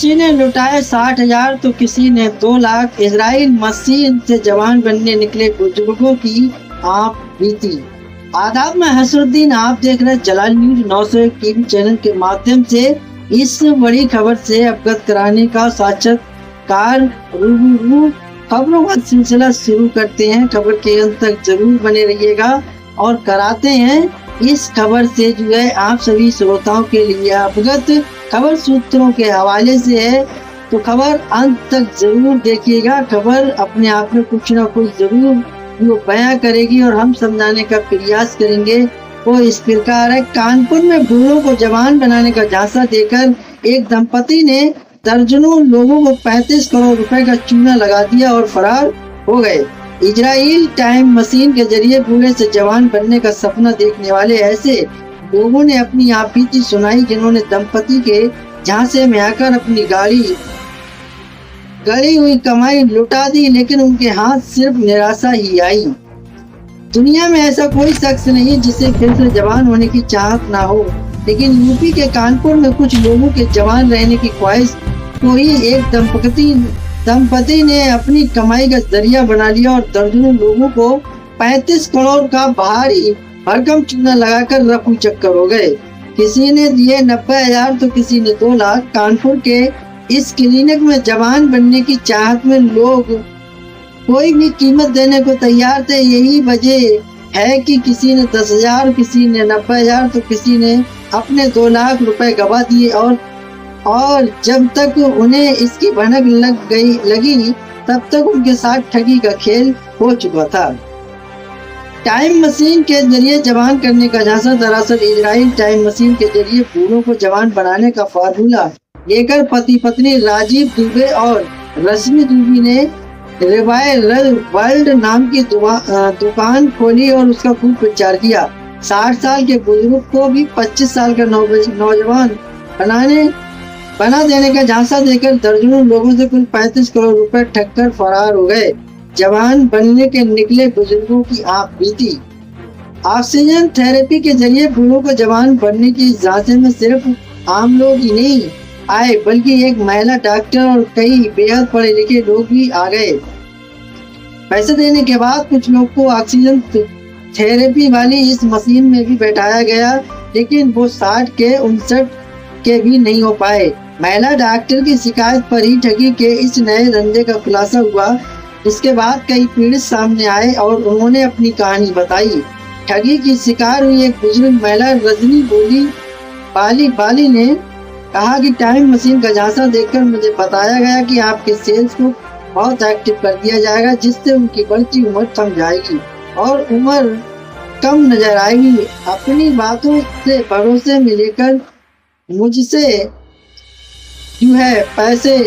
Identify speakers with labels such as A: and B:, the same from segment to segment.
A: किसी ने लुटाए 60,000 तो किसी ने 2 लाख। इजराइल मसीह से जवान बनने निकले बुजुर्गों की आप बीती। आदाब, मैं हसरुद्दीन, आप देख रहे हैं जलाल न्यूज 901 टीवी चैनल के माध्यम से इस बड़ी खबर से अवगत कराने का साक्षात्कार रूबरू खबरों का सिलसिला शुरू करते हैं। खबर के अंत तक जरूर बने रहिएगा और कराते हैं इस खबर से जो है आप सभी श्रोताओं के लिए अवगत। खबर सूत्रों के हवाले से है तो खबर अंत तक जरूर देखिएगा। खबर अपने आप में कुछ ना कुछ जरूर वो बयां करेगी और हम समझाने का प्रयास करेंगे। वो इस प्रकार है, कानपुर में बूढ़ों को जवान बनाने का झांसा देकर एक दंपति ने दर्जनों लोगों को 35 करोड़ रुपए का चूना लगा दिया और फरार हो गए। इजराइल टाइम मशीन के जरिए बूढ़े से जवान बनने का सपना देखने वाले ऐसे लोगों ने अपनी आप बीती सुनाई, जिन्होंने दंपति के झांसे में आकर अपनी गड़ी हुई कमाई लुटा दी, लेकिन उनके हाथ सिर्फ निराशा ही आई। दुनिया में ऐसा कोई शख्स नहीं जिसे फिर से जवान होने की चाहत ना हो, लेकिन यूपी के कानपुर में कुछ लोगों के जवान रहने की ख्वाहिश को ही एक दंपति ने अपनी कमाई का जरिया बना लिया और दर्जनों लोगों को 35 करोड़ का भारी भरकम चूना लगाकर रफू चक्कर हो गए। किसी ने दिए 90,000 तो किसी ने 2 लाख। कानपुर के इस क्लिनिक में जवान बनने की चाहत में लोग कोई भी कीमत देने को तैयार थे। यही वजह है कि किसी ने 10,000, किसी ने 90,000 तो किसी ने अपने 2 लाख रुपए गवा दिए और जब तक उन्हें इसकी भनक लगी तब तक उनके साथ ठगी का खेल हो चुका था। टाइम मशीन के जरिए जवान करने का झांसा दरअसल इजराइल टाइम मशीन के जरिए बूढ़ों को जवान बनाने का फार्मूला लेकर पति पत्नी राजीव दुबे और रश्मि दुबे ने रिवाइवल वर्ल्ड नाम की दुकान खोली और उसका खूब प्रचार किया। 60 साल के बुजुर्ग को भी 25 साल का नौजवान बना देने का झांसा देकर दर्जनों लोगों से कुल 35 करोड़ रुपए ठगकर फरार हो गए। जवान बनने के निकले बुजुर्गों की आप बीती। ऑक्सीजन थेरेपी के जरिए बूढ़ों को जवान बनने की झांसे में सिर्फ आम लोग ही नहीं आए, बल्कि एक महिला डॉक्टर और कई बेहद पढ़े लिखे लोग भी आ गए। पैसे देने के बाद कुछ लोग को ऑक्सीजन थेरेपी वाली इस मशीन में भी बैठाया गया, लेकिन वो 60 के 59 के भी नहीं हो पाए। महिला डॉक्टर की शिकायत पर ही ठगी के इस नए धंधे का खुलासा हुआ। इसके बाद कई पीड़ित सामने आए और उन्होंने अपनी कहानी बताई। ठगी की शिकार हुई एक बुजुर्ग महिला रजनी बाली ने कहा कि टाइम मशीन का झांसा देखकर मुझे बताया गया कि आपके सेल्स को बहुत एक्टिव कर दिया जाएगा, जिससे उनकी बढ़ती उम्र थम जाएगी और उम्र कम नजर आएगी। अपनी बातों से भरोसे में लेकर मुझसे जो है पैसे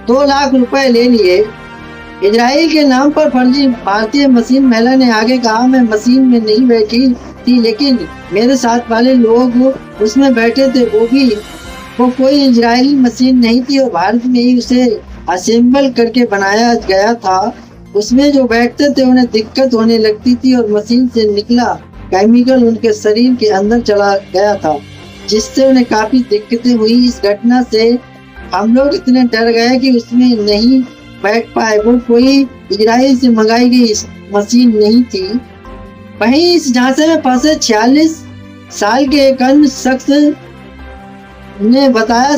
A: 2 लाख रुपए ले लिए। इजराइल के नाम पर फर्जी भारतीय मशीन महिला ने आगे कहा, मैं मशीन में नहीं बैठी थी, लेकिन मेरे साथ वाले लोग उसमें बैठे थे। वो कोई इजरायली मशीन नहीं थी और भारत में ही उसे असेंबल करके बनाया गया था। उसमें जो बैठते थे उन्हें दिक्कत होने लगती थी और मशीन से निकला केमिकल उनके शरीर के अंदर चला गया था, जिससे उन्हें काफी दिक्कतें हुई। इस घटना से हम लोग इतने डर गए कि उसमें नहीं बैठ पाए। वो कोई इजराइल से मंगाई गई मशीन नहीं थी। वहीं इस झांसे में फंसे 46 साल के एक अन्य शख्स ने बताया,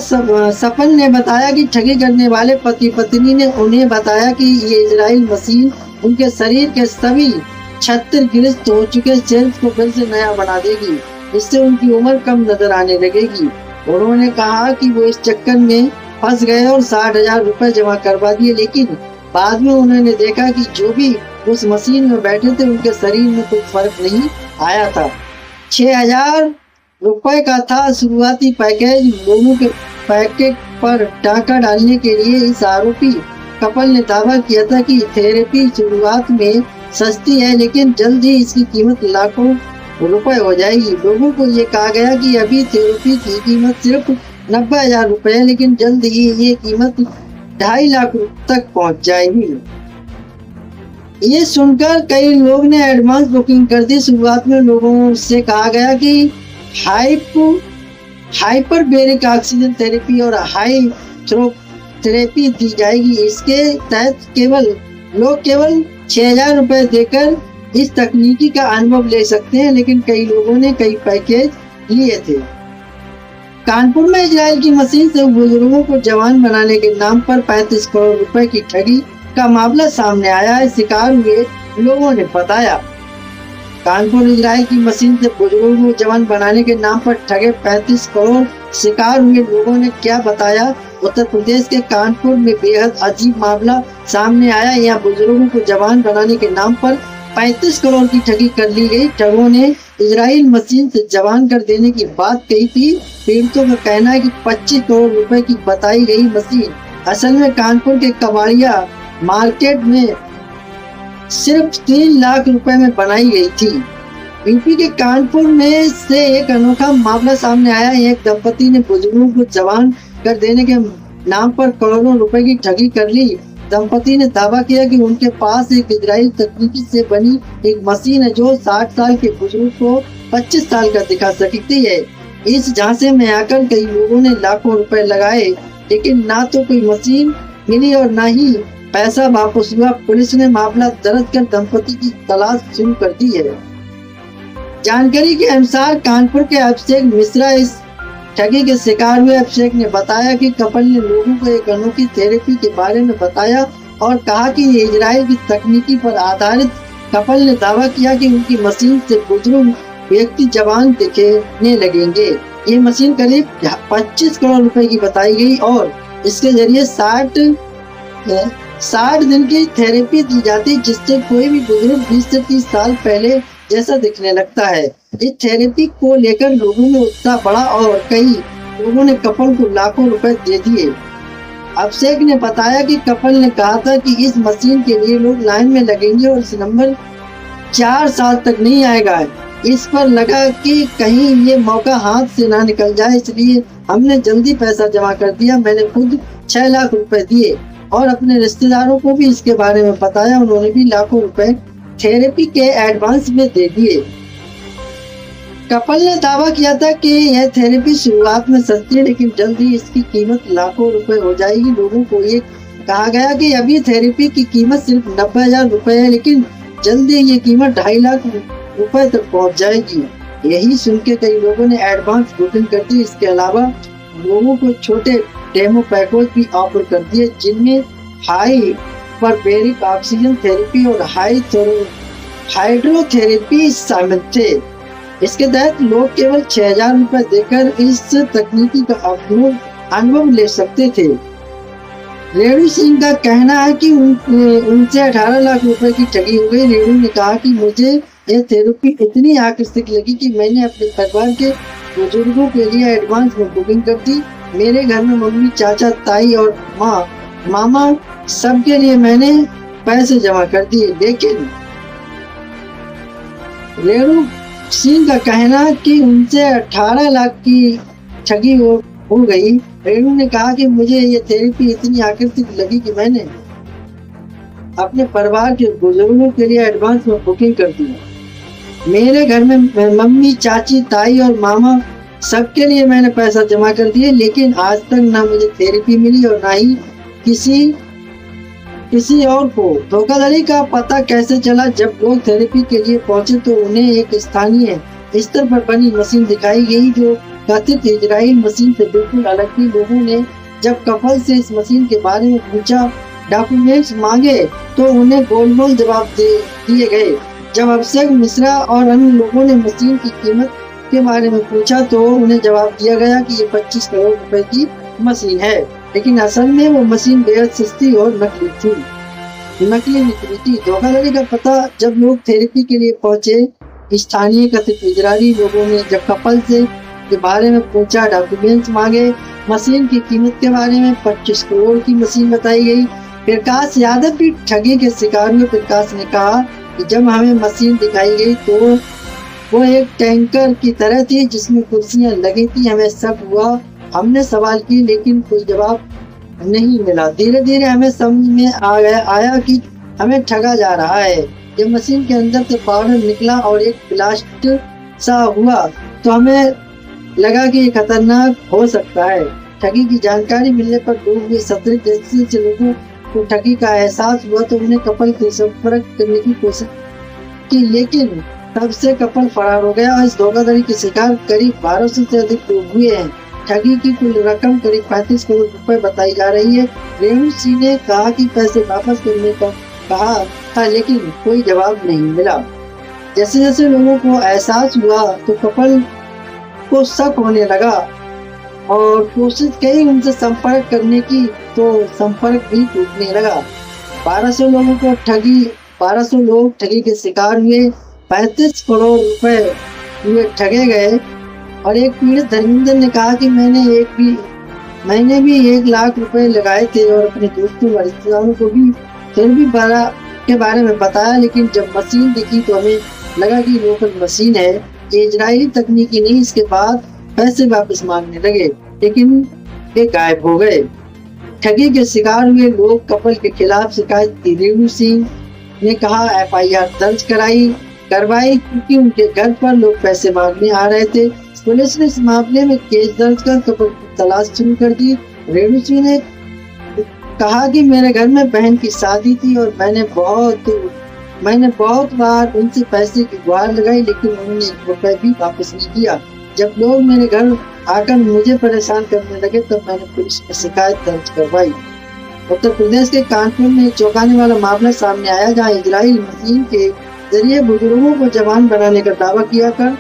A: सपन ने बताया कि ठगी करने वाले पति पत्नी ने उन्हें बताया कि ये इजराइल मशीन उनके शरीर के सभी 76 गिरफ्त हो चुके सेल्स को फिर से नया बना देगी, इससे उनकी उम्र कम नजर आने लगेगी। उन्होंने कहा कि वो इस चक्कर में फंस गए और 60,000 रुपए जमा करवा दिए, लेकिन बाद में उन्होंने देखा कि जो भी उस मशीन में बैठे थे उनके शरीर में कुछ फर्क नहीं आया था। 6,000 रुपए का था शुरुआती पैकेज। लोगों के पैकेट पर टाका डालने के लिए इस आरोपी कपल ने दावा किया था कि थेरेपी शुरुआत में सस्ती है, लेकिन जल्द ही इसकी कीमत लाखों रुपए हो जाएगी। लोगों को ये कहा गया कि अभी थेरेपी की कीमत सिर्फ 90,000 रुपए है, लेकिन जल्द ही ये कीमत 2.5 लाख तक पहुंच जाएगी। ये सुनकर कई लोग ने एडवांस बुकिंग कर दी। शुरुआत में लोगों से कहा गया कि हाइपरबेरिक ऑक्सीजन थेरेपी और हाई थ्रो थेरेपी दी जाएगी। इसके तहत केवल 6,000 रुपए देकर इस तकनीकी का अनुभव ले सकते हैं, लेकिन कई लोगों ने कई पैकेज लिए थे। कानपुर में इजराइल की मशीन से बुजुर्गों को जवान बनाने के नाम पर 35 करोड़ रुपए की ठगी का मामला सामने आया है, शिकार हुए लोगों ने बताया। कानपुर इजराइल की मशीन से बुजुर्गों को जवान बनाने के नाम पर ठगे 35 करोड़, शिकार हुए लोगों ने क्या बताया। उत्तर प्रदेश के कानपुर में बेहद अजीब मामला सामने आया। यहाँ बुजुर्गों को जवान बनाने के नाम पर 35 करोड़ की ठगी कर ली गई। ठगों ने इजराइल मशीन से जवान कर देने की बात कही थी। पीड़ितों का कहना है कि 25 करोड़ रुपए की बताई गई मशीन असल में कानपुर के कबाड़िया मार्केट में सिर्फ 3 लाख रुपए में बनाई गई थी। यूपी के कानपुर में से एक अनोखा मामला सामने आया। एक दंपति ने बुजुर्गों को जवान कर देने के नाम पर करोड़ों रुपए की ठगी कर ली। दंपति ने दावा किया कि उनके पास एक इजराइल तकनीकी से बनी एक मशीन है जो 60 साल के बुजुर्ग को 25 साल का दिखा सकती है। इस झांसे में आकर कई लोगों ने लाखों रुपए लगाए, लेकिन ना तो कोई मशीन मिली और ना ही पैसा वापस हुआ। पुलिस ने मामला दर्ज कर दंपति की तलाश शुरू कर दी है। जानकारी के अनुसार कानपुर के अभिषेक मिश्रा इस ठगी के शिकार हुए। अभिषेक ने बताया कि कपल ने लोगों को एक अनोखी थेरेपी के बारे में बताया और कहा कि ये इजराइल की तकनीकी पर आधारित। कपल ने दावा किया कि उनकी मशीन से बुजुर्ग व्यक्ति जवान दिखने लगेंगे। ये मशीन करीब 25 करोड़ रुपए की बताई गई और इसके जरिए 60 दिन की थेरेपी दी जाती, जिससे कोई भी बुजुर्ग 20 से 30 साल पहले जैसा दिखने लगता है। इस थेरेपी को लेकर लोगों में उत्साह बढ़ा और कई लोगों ने कपल को लाखों रुपए दे दिए। अभिषेक ने बताया कि कपल ने कहा था कि इस मशीन के लिए लोग लाइन में लगेंगे और इस नंबर 4 साल तक नहीं आएगा। इस पर लगा कि कहीं ये मौका हाथ से ना निकल जाए, इसलिए हमने जल्दी पैसा जमा कर दिया। मैंने खुद 6 लाख रुपए दिए और अपने रिश्तेदारों को भी इसके बारे में बताया। उन्होंने भी लाखों रुपए थेरेपी के एडवांस में दे दिए। कपल ने दावा किया था कि यह थेरेपी शुरुआत में सस्ती है, लेकिन जल्द ही इसकी कीमत लाखों रुपए हो जाएगी। लोगों को ये कहा गया कि अभी थेरेपी की कीमत सिर्फ 90,000 रुपए है, लेकिन जल्द ही ये कीमत 2.5 लाख रुपए तक पहुंच जाएगी। यही सुन के कई लोगों ने एडवांस बुकिंग कर दी। इसके अलावा लोगों को छोटे डेमो पैकेज भी ऑफर कर दिए, जिनमें हाइपरबेरिक ऑक्सीजन थेरेपी और हाइड्रोथेरेपी शामिल थे। इसके तहत लोग केवल 6,000 रुपए देकर इस तकनीकी का अनुभव ले सकते थे। रेणु सिंह का कहना है कि उनसे 18 लाख रुपए की ठगी हो गई। रेणु ने कहा कि मुझे यह थेरेपी इतनी आकर्षक लगी कि मैंने अपने परिवार के बुजुर्गों के लिए एडवांस में बुकिंग कर दी। मेरे घर में मम्मी, चाचा, ताई और मामा सबके लिए मैंने पैसे जमा कर दिए, लेकिन रेणु सिंह का कहना कि उनसे 18 लाख की ठगी हो गई। रेणु ने कहा कि मुझे ये थेरेपी इतनी आकर्षक लगी कि मैंने अपने परिवार के बुजुर्गों के लिए एडवांस में बुकिंग कर दी। मेरे घर में मम्मी, चाची, ताई और मामा सबके लिए मैंने पैसा जमा कर दिए, लेकिन आज तक ना मुझे थेरेपी मिली और ना ही किसी और को। धोखाधड़ी का पता कैसे चला? जब लोग थेरेपी के लिए पहुंचे तो उन्हें एक स्थानीय स्तर पर बनी मशीन दिखाई गई जो कथित इजराइल मशीन से बिल्कुल अलग थी। लोगों ने जब कपल से इस मशीन के बारे में पूछा, डॉक्यूमेंट्स मांगे, तो उन्हें गोल जवाब दिए गए। जब अभिषेक मिश्रा और अन्य लोगों ने मशीन की कीमत के बारे में पूछा तो उन्हें जवाब दिया गया कि ये 25 करोड़ रुपए की मशीन है, लेकिन असल में वो मशीन बेहद सस्ती और नकली निकली थी। धोखाधड़ी का पता जब लोग थेरेपी के लिए पहुंचे, स्थानीय कथित इजरायली लोगों ने जब कपल से के बारे में पूछा, डॉक्यूमेंट्स मांगे, मशीन की कीमत के बारे में 25 करोड़ की मशीन बताई गई। प्रकाश यादव भी ठगी के शिकार हुए। प्रकाश ने कहा कि जब हमें मशीन दिखाई गई तो वो एक टैंकर की तरह थी जिसमें कुर्सियां लगी थी। हमें शक हुआ, हमने सवाल किए, लेकिन कोई जवाब नहीं मिला। धीरे धीरे हमें समझ में आया कि हमें ठगा जा रहा है। जब मशीन के अंदर से पाउडर निकला और एक ब्लास्ट सा हुआ तो हमें लगा कि ये खतरनाक हो सकता है। ठगी की जानकारी मिलने पर लोग भी सतर्क, जैसे लोगों को ठगी का एहसास हुआ तो उन्हें कपल से संपर्क करने की कोशिश की, लेकिन तब से कपल फरार हो गया और इस धोखाधड़ी के शिकार करीब 1200 से अधिक लोग हुए हैं। ठगी की कुल रकम करीब 35 करोड़ रुपए बताई जा रही है। रेणु सिंह ने कहा कि पैसे वापस करने का कहा था, लेकिन कोई जवाब नहीं मिला। जैसे जैसे लोगों को एहसास हुआ तो कपल को शक होने लगा और कोशिश कई उनसे संपर्क करने की, तो संपर्क भी टूटने लगा। 1200 लोग ठगी के शिकार हुए, 35 करोड़ रुपए हुए ठगे गए। और एक पीड़ित धर्मेंद्र ने कहा कि मैंने भी 1 लाख रुपए लगाए थे और अपने दोस्तों व रिश्तेदारों को भी फिर भी के बारे में बताया, लेकिन जब मशीन दिखी तो हमें लगा कि लोकल मशीन है, इजरायली तकनीकी नहीं। इसके बाद पैसे वापस मांगने लगे, लेकिन वे गायब हो गए। ठगी के शिकार हुए लोग कपल के खिलाफ शिकायत की। रेणु सिंह ने कहा FIR दर्ज करवाई क्योंकि उनके घर पर लोग पैसे मांगने आ रहे थे। पुलिस ने इस मामले में केस दर्ज कर कपल की तलाश शुरू कर दी। रेणु सिंह ने कहा कि मेरे घर में बहन की शादी थी और मैंने बहुत बार उनसे पैसे की गुहार लगाई, लेकिन उन्होंने 1 रुपए भी वापस नहीं किया। जब लोग मेरे घर आकर मुझे परेशान करने लगे तब मैंने पुलिस में शिकायत दर्ज करवाई। उत्तर प्रदेश के कानपुर में एक चौंकाने वाला मामला सामने आया, जहां इजराइल मशीन के जरिए बुजुर्गों को जवान बनाने का दावा किया कर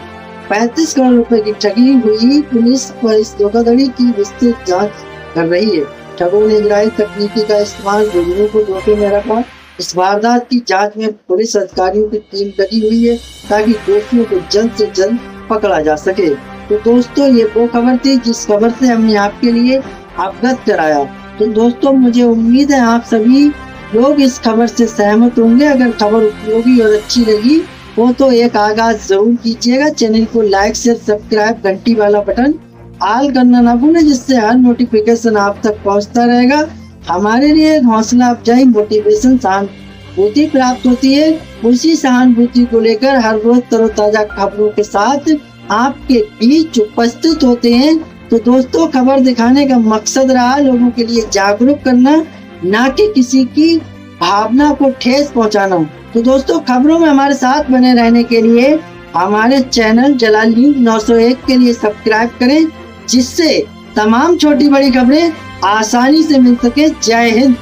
A: 35 करोड़ रुपए की ठगी हुई। पुलिस पर इस धोखाधड़ी की विस्तृत जांच कर रही है। ठगों ने इजराइल तकनीकी का इस्तेमाल बुजुर्गों को धोखे में रखा। इस वारदात की जांच में पुलिस अधिकारियों की टीम लगी हुई है ताकि दोषियों को जल्द से जल्द पकड़ा जा सके। तो दोस्तों, ये वो खबर थी जिस खबर से हमने आपके लिए अवगत कराया। तो दोस्तों, मुझे उम्मीद है आप सभी लोग इस खबर से सहमत होंगे। अगर खबर उपयोगी और अच्छी लगी हो तो एक आगाज जरूर कीजिएगा। चैनल को लाइक, शेयर, सब्सक्राइब, घंटी वाला बटन ऑल करना ना भूलें, जिससे हर नोटिफिकेशन आप तक पहुंचता रहेगा। हमारे लिए हौसला अफजाई, मोटिवेशन, सहानुभूति प्राप्त होती है। उसी सहानुभूति को लेकर हर रोज तरोताजा खबरों के साथ आपके बीच उपस्थित होते हैं। तो दोस्तों, खबर दिखाने का मकसद रहा लोगों के लिए जागरूक करना, ना कि किसी की भावना को ठेस पहुंचाना। तो दोस्तों, खबरों में हमारे साथ बने रहने के लिए हमारे चैनल जलाल न्यूज 901 के लिए सब्सक्राइब करें, जिससे तमाम छोटी बड़ी खबरें आसानी से मिल सके। जय हिंद।